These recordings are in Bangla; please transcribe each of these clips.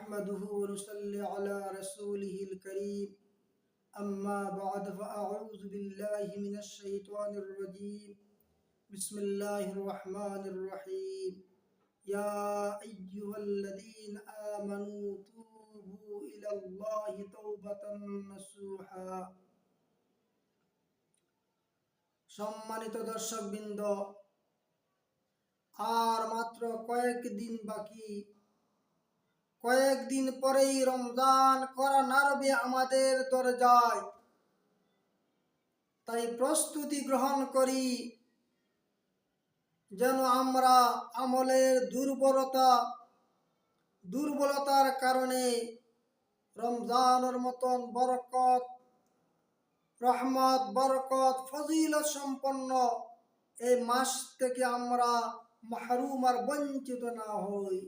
نحمده ونصلي على رسوله الكريم أما بعد فأعوذ بالله من الشيطان الرجيم بسم الله الرحمن الرحيم يا أيها الذين آمنوا توبوا إلى الله توبة نصوحا সম্মানিত দর্শকবৃন্দ, আর মাত্র কয়েকদিন বাকি। কয়েকদিন পরেই রমজান করা নাড়বে আমাদের দরজায়। তাই প্রস্তুতি গ্রহণ করি, যেন আমরা আমলের দুর্বলতার কারণে রমজানের মতন বরকত, রহমত, বরকত, ফজিলত সম্পন্ন এই মাস থেকে আমরা মাহরুম আর বঞ্চিত না হই।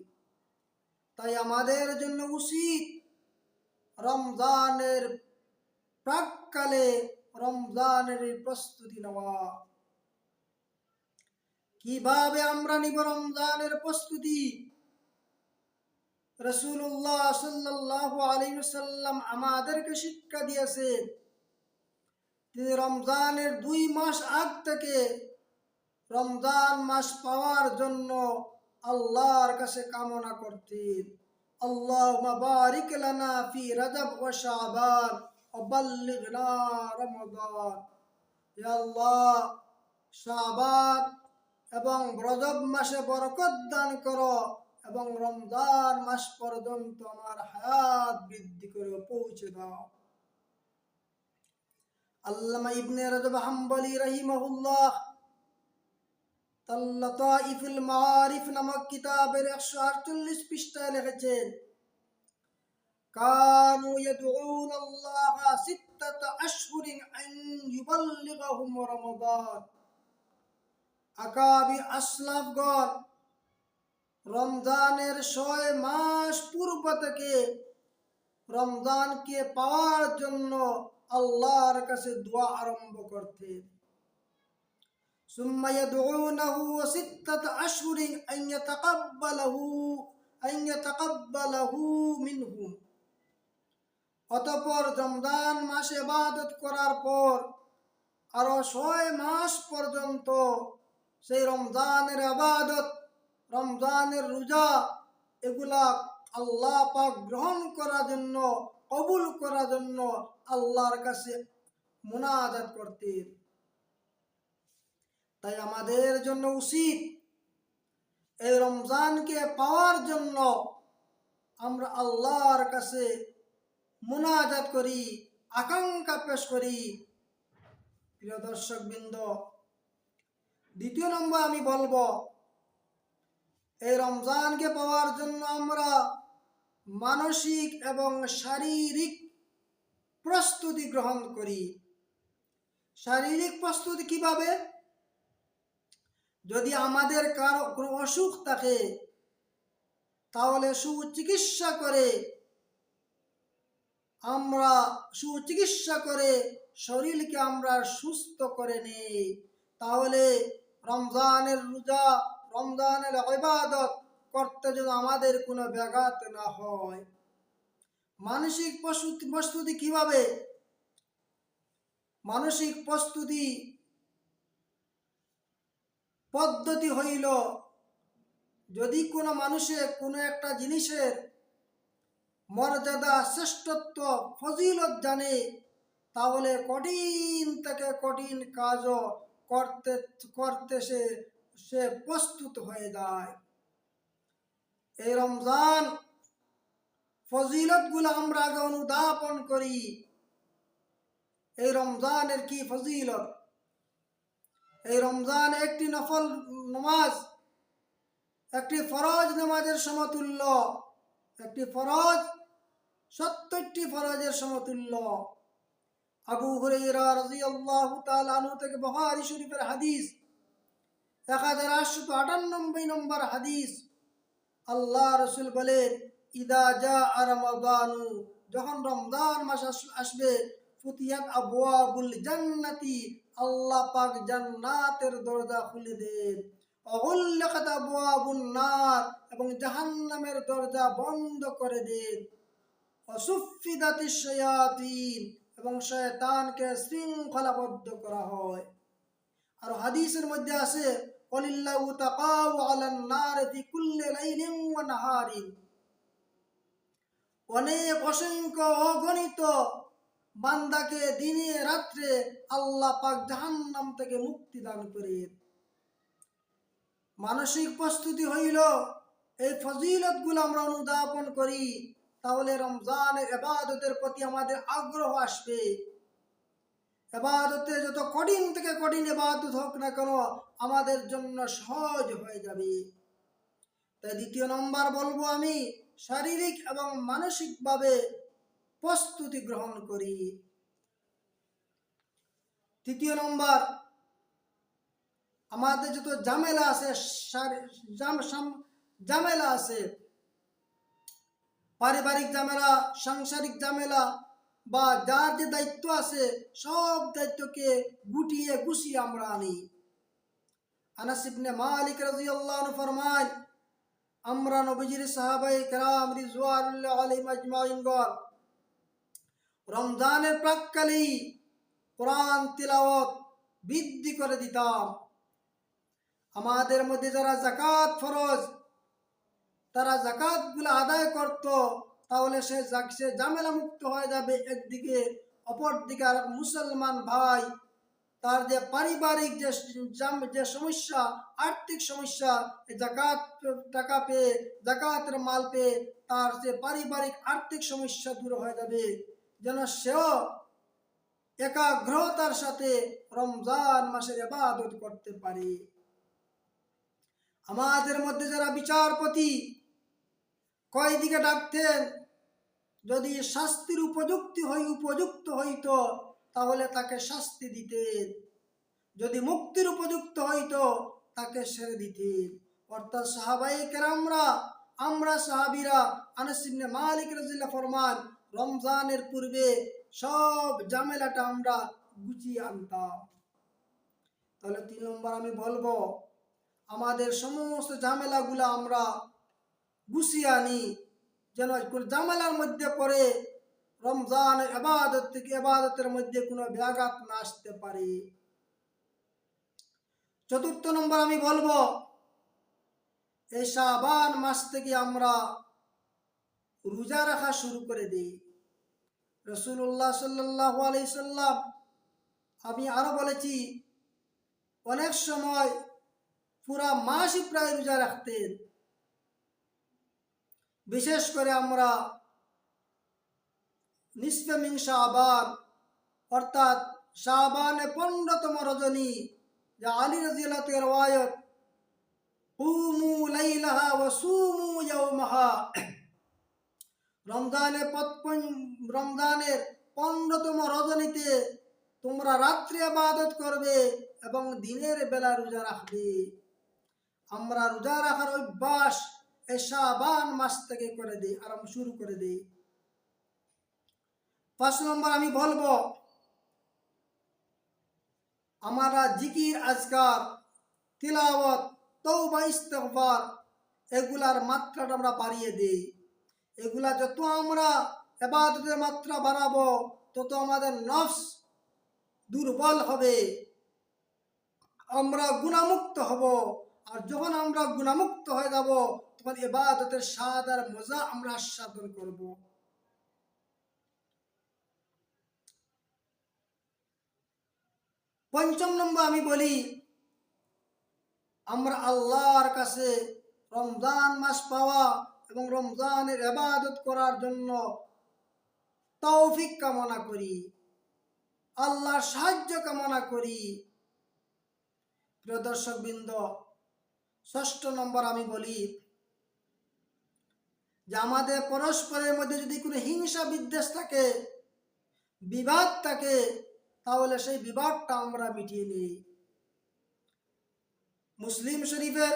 তাই আমাদের জন্য উচিত রমজানের প্রাককালে রমজানের প্রস্তুতি নেওয়া। কিভাবে আমরা নিব রমজানের প্রস্তুতি? রাসূলুল্লাহ সাল্লাল্লাহু আলাইহি ওয়াসাল্লাম আমাদেরকে শিক্ষা দিয়েছেন। তিনি রমজানের 2 মাস আগ থেকে রমজান মাস পাওয়ার জন্য আল্লাহর কাছে কামনা করতেন। আল্লাহুম্মা বারিক লানা ফি রজব ওয়া শাবান ওয়া বাল্লিগনা রমাদান। ইয়া আল্লাহ, শাবান এবং রজব মাসে বরকত দান করো এবং রমজান মাস পর্যন্ত আমার হায়াত বৃদ্ধি করে পৌঁছে দাও। আল্লামা ইবনে রজব হাম্বলি রাহিমাহুল্লাহ লাতাইফুল মাআরিফ নামক কিতাবের 148 পৃষ্ঠায় লিখেছেন, কানু ইয়াদউন আল্লাহ 6 আশহুরিন আন ইউবাল্লিগাহুম রমাদান। আকাবি আসলাফগণ রমজানের 6 মাস পূর্ব থেকে রমজানকে পাওয়ার জন্য আল্লাহর কাছে দোয়া আরম্ভ করতেন। সুম্মা ইয়াদউনাহু 6 আশহুরিন আন ইয়াতাকাব্বালাহু মিনহুম। অতঃপর রমজান মাসে ইবাদত করার পর আরো 6 মাস পর্যন্ত সেই রমজানের ইবাদত, রমজানের রোজা, এগুলা আল্লাহ পাক গ্রহণ করার জন্য, কবুল করার জন্য আল্লাহর কাছে মুনাজাত করতেন। তাই আমাদের জন্য উচিত এই রমজানকে পাওয়ার জন্য আমরা আল্লাহর কাছে মুনাজাত করি, আকাঙ্ক্ষা পেশ করি। প্রিয় দর্শকবৃন্দ, দ্বিতীয় নম্বর আমি বলবো, এই রমজানকে পাওয়ার জন্য আমরা মানসিক এবং শারীরিক প্রস্তুতি গ্রহণ করি। শারীরিক প্রস্তুতি কিভাবে? যদি আমাদের কারো কোনো অসুখ থাকে, তাহলে সুচিকিৎসা করে শরীরকে আমরা সুস্থ করে নেই। তাহলে রমজানের রোজা, রমজানের ইবাদত করতে যেন আমাদের কোনো ব্যাঘাত না হয়। মানসিক প্রস্তুতি কিভাবে? মানসিক প্রস্তুতি পদ্ধতি হইল, যদি কোনো মানুষে কোনো একটা জিনিসের মর্যাদা, শ্রেষ্ঠত্ব, ফজিলত জানে, তাহলে কঠিন থেকে কঠিন কাজও করতে সে প্রস্তুত হয়ে যায়। এই রমজান ফজিলতগুলো আমরা আগে অনুধাবন করি। এই রমজানের কি ফজিলত? এই রমজান একটি নফল নামাজ, একটি ফরজ নামাজের সমতুল্য। একটি ফরজ 70টি ফরজের সমতুল্য। আবু হুরায়রা রাদিয়াল্লাহু তাআলা আনহু থেকে বুখারী শরীফের হাদিস 1898 নম্বর হাদিস, আল্লাহ রাসূল বলেন, ইদা জাআ রমাদানু, যখন রমজান মাস আসবে, ফুতিয়াত আবওয়াবুল জান্নাতি, আল্লাহ পাক জান্নাতের দরজা খুলে দেন। অগুল্লাকাত আবওয়াবুন নার, এবং জাহান্নামের দরজা বন্ধ করে দেন। অসুফিদাতিশ শায়াতিন, এবং শয়তানকে শৃঙ্খলাবদ্ধ করা হয়। আর হাদিসের মধ্যে আছে ওয়ালিল্লাহু তাকাউ আলান নার ফি কুল্লি লাইলিন ওয়া নাহারিন, অনেক অসংখ্য অগণিত বান্দাকে দিনে রাত্রে আল্লাহ পাক জাহান্নাম থেকে মুক্তি দান করেন। মানসিক প্রস্তুতি হইল এই ফজিলতগুলো আমরা অনুধাবন করি, তাহলে রমজানের ইবাদতের প্রতি আমাদের আগ্রহ আসবে। ইবাদতে যত কঠিন থেকে কঠিন ইবাদত হোক না কেন আমাদের জন্য সহজ হয়ে যাবে। তাই দ্বিতীয় নম্বর বলবো আমি, শারীরিক এবং মানসিকভাবে প্রস্তুতি গ্রহণ করি। তৃতীয় নম্বর, আমাদের যত ঝামেলা আছে, ঝামেলা আছে, পারিবারিক ঝামেলা, সাংসারিক ঝামেলা, বা যার যে দায়িত্ব আছে সব দায়িত্বকে গুটিয়ে গুছিয়ে আমরা আনি। আনাস ইবনে মালিক রাদিয়াল্লাহু আনহু ফরমান, আমরা নবীজির সাহাবায়ে কেরাম রিজওয়ানুল্লাহি আলাইহিম আজমাইনগণ রমজানের প্রাক্কালেই কোরআন তিলাওয়াত বৃদ্ধি করে দিতাম। আমাদের মধ্যে যারা যাকাত ফরজ, তারা যাকাতগুলো আদায় করত, তাহলে সে ঝামেলা মুক্ত হয়ে যাবে একদিকে। অপরদিকে আর মুসলমান ভাই তার যে পারিবারিক যে সমস্যা, আর্থিক সমস্যা, যাকাত টাকা পেয়ে, যাকাতের মাল পেয়ে তার যে পারিবারিক আর্থিক সমস্যা দূর হয়ে যাবে, যেন সেও একাগ্রতার সাথে রমজান মাসের ইবাদত করতে পারে। আমাদের মধ্যে যারা বিচারপতি কয়দিকে ডাকতেন, যদি শাস্তির উপযুক্ত হইতো তাহলে তাকে শাস্তি দিতেন, যদি মুক্তির উপযুক্ত হইতো তাকে ছেড়ে দিতেন। অর্থাৎ সাহাবায়ে কেরামরা, আমরা সাহাবীরা, আনাস ইবনে মালিক রাদিয়াল্লাহু ফরমান, রমজানের পূর্বে সব ঝামেলাটা আমরা গুছিয়ে আনতাম। তাহলে 3 নম্বর আমি বলবো, আমাদের সমস্ত ঝামেলাগুলো আমরা গুছিয়ে আনি, যেন ঝামেলার মধ্যে পড়ে রমজান ইবাদতের মধ্যে কোনো ব্যাঘাত না আসতে পারে। 4 নম্বর আমি বলবো, এই শাবান মাস থেকে আমরা রোজা রাখা শুরু করে দিই। রাসূলুল্লাহ সাল্লাল্লাহু আলাইহি সাল্লাম, আমি আরো বলেছি, অনেক সময় পুরা মাসই প্রায় রোজা রাখতেন। বিশেষ করে আমরা নিসফে মিন শাবান, অর্থাৎ শাবানের 15তম রজনী, যা আলী রাদিয়াল্লাহু তাআলা রওয়ায়াত, কুমু লাইলাহা ওয়া সুমু ইয়াওমাহা, রমজানের 15তম রজনীতে তোমরা রাত্রে ইবাদত করবে এবং দিনের বেলা রোজা রাখবে। আমরা রোজা রাখার অভ্যাস এই শাবান মাস থেকে করে দিই, শুরু করে দিই। 5 নম্বর আমি বলবো, আমরা জিকির, আজকার, তিলাওয়াত, তওবা, ইস্তিগফার এগুলার মাত্রাটা আমরা বাড়িয়ে দিই। এগুলা যত আমরা ইবাদতের মাত্রা বাড়াবো তত আমাদের নফস দুর্বল হবে, আমরা গুনাহমুক্ত হব। আর যখন আমরা গুনাহমুক্ত হয়ে যাব তখন ইবাদতের স্বাদ আর মজা আমরা আস্বাদন করব। 5 নম্বর আমি বলি, আমরা আল্লাহর কাছে রমজান মাস পাওয়া এবং রমজানের ইবাদত করার জন্য তৌফিক কামনা করি, আল্লাহর সাহায্য কামনা করি। প্রিয় দর্শকবৃন্দ, 6 নম্বর আমি বলি যে আমাদের পরস্পরের মধ্যে যদি কোনো হিংসা বিদ্বেষ থাকে, বিবাদ থাকে, তাহলে সেই বিবাদটা আমরা মিটিয়ে নিই। মুসলিম শরীফের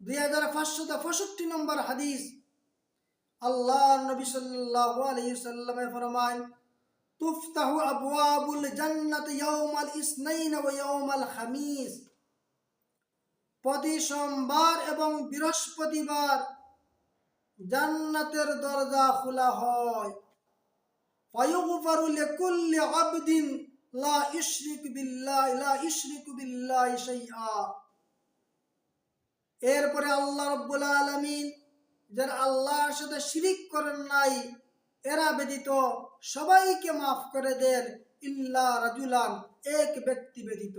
2565 নম্বর হাদিস, আল্লাহ নবী সাল্লাল্লাহু আলাইহি সাল্লামে ফরমান, তুফতাহু আবওয়াবুল জান্নাত ইয়াউমাল ইসনাইন ওয়া ইয়াউমাল খামিস, প্রতি সোমবার এবং বৃহস্পতিবার জান্নাতের দরজা খোলা হয়। ফায়ুগফারু লিকুল্লি আবদিন লা ইশরিকু বিল্লাহি শাইআ। এরপরে আল্লাহ রাব্বুল আলামিন যারা আল্লাহর সাথে শিরিক করেন নাই এরা ব্যতীত সবাইকে মাফ করে দেন, ইল্লা রাজুলান, এক ব্যক্তি ব্যতীত।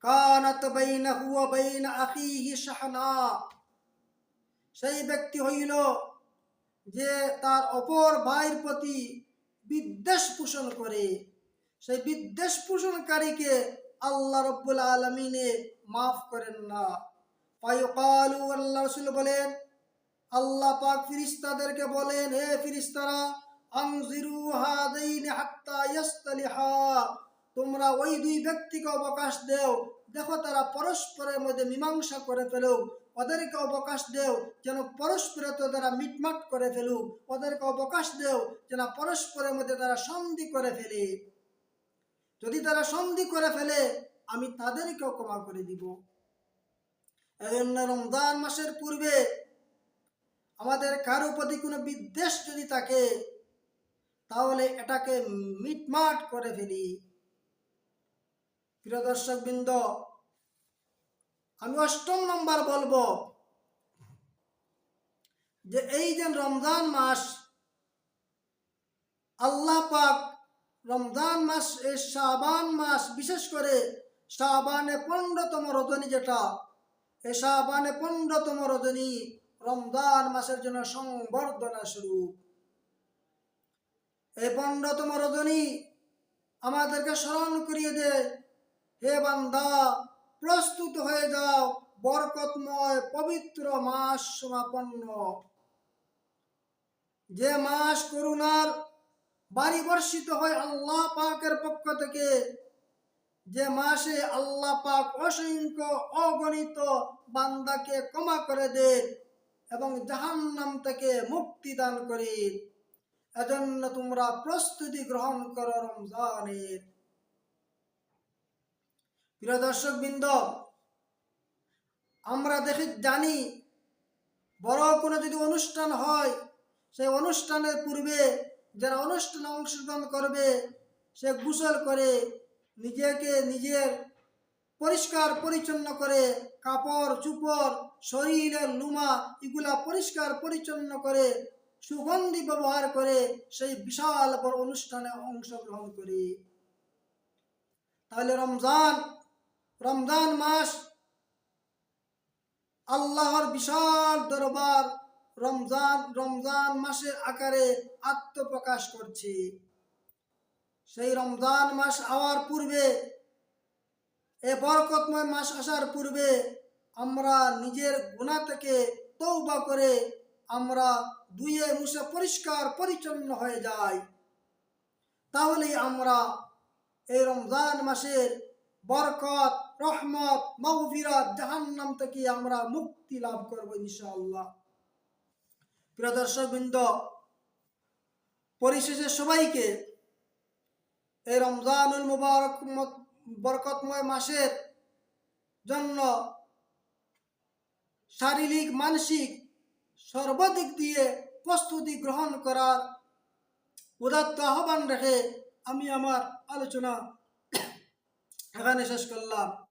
কানাত বাইনাহু ওয়া বাইনা আখিহি শাহনা, সেই ব্যক্তি হইল যে তার অপর ভাইয়ের প্রতি বিদ্বেষ পোষণ করে। সেই বিদ্বেষ পোষণকারীকে আল্লাহ রাব্বুল আলামিনে মাফ করেন না। ফায়ুকালু, আল্লাহ রাসূল বলেন, আল্লাহ পাক ফেরেশতাদেরকে বলেন, হে ফেরেশতারা, আনজিরু হাদাইনি হাত্তা ইয়াসতালিহা, তোমরা ওই দুই ব্যক্তিকে অবকাশ দেও, দেখো তারা পরস্পরের মধ্যে মীমাংসা করে ফেলুক। ওদেরকে অবকাশ দেও যেন পরস্পরের তো তারা মিটমাট করে ফেলুক। ওদেরকে অবকাশ দেও যেন পরস্পরের মধ্যে তারা সন্ধি করে ফেলে। যদি তারা সন্ধি করে ফেলে আমি তাদেরকেও ক্ষমা করে দিব। এজন্য রমজান মাসের পূর্বে আমাদের কারো প্রতি কোনো বিদ্বেষ যদি থাকে তাহলে এটাকে মিটমাট করে ফেলি। প্রিয় দর্শক বৃন্দ, আমি 8ম নম্বর বলবো যে এই যে রমজান মাস, আল্লাহ পাক রমজান মাস, এই শাবান মাস, বিশেষ করে শাবানে 15তম রজনী, যেটা এই শাবানে 15তম রজনী রমজান মাসের জন্য সংবর্ধনা স্বরূপ। এই 15তম রজনী আমাদেরকে স্মরণ করিয়ে দেয়, হে বান্দা, প্রস্তুত হয়ে যাও, বরকতময় পবিত্র মাস সমাপন্ন। যে মাস করুণার বাড়ি বর্ষিত হয় আল্লাহ পাকের পক্ষ থেকে, যে মাসে আল্লাহ পাক অসংখ্য অগণিত বান্দাকে ক্ষমা করে দেন এবং জাহান্নাম থেকে মুক্তি দান করে। এজন্য তোমরা প্রস্তুতি গ্রহণ করো রমজানের। প্রিয় দর্শক বৃন্দ, আমরা জানি বড় কোনো যদি অনুষ্ঠান হয়, সেই অনুষ্ঠানের পূর্বে যারা অনুষ্ঠানে অংশগ্রহণ করবে সে গোসল করে নিজেকে নিজের পরিষ্কার পরিচ্ছন্ন করে, কাপড় চোপড়, শরীরের লুমা এগুলা পরিষ্কার পরিচ্ছন্ন করে, সুগন্ধি ব্যবহার করে সেই বিশাল বড় অনুষ্ঠানে অংশগ্রহণ করে। তাহলে রমজান মাস আল্লাহর বিশাল দরবার রমজান মাসের আকারে আত্মপ্রকাশ করছে। সেই রমজান মাস আওয়ার পূর্বে, এ বরকতময় মাস আসার পূর্বে আমরা নিজের গুনাহ থেকে তওবা করে আমরা ধুয়ে মুছে পরিষ্কার পরিচ্ছন্ন হয়ে যাই। তাহলেই আমরা এই রমজান মাসের বরকত, রহমত, মাগফিরাত, জাহান্নাম থেকে আমরা মুক্তি লাভ করব ইনশাআল্লাহ। প্রিয় দর্শকবৃন্দ, পরিশেষে সবাইকে এই রমজানুল মুবারক বরকতময় মাসের জন্য শারীরিক মানসিক সর্বাধিক দিয়ে প্রস্তুতি গ্রহণ করার উদাত্ত আহ্বান রেখে আমি আমার আলোচনা এখানে শেষ করলাম।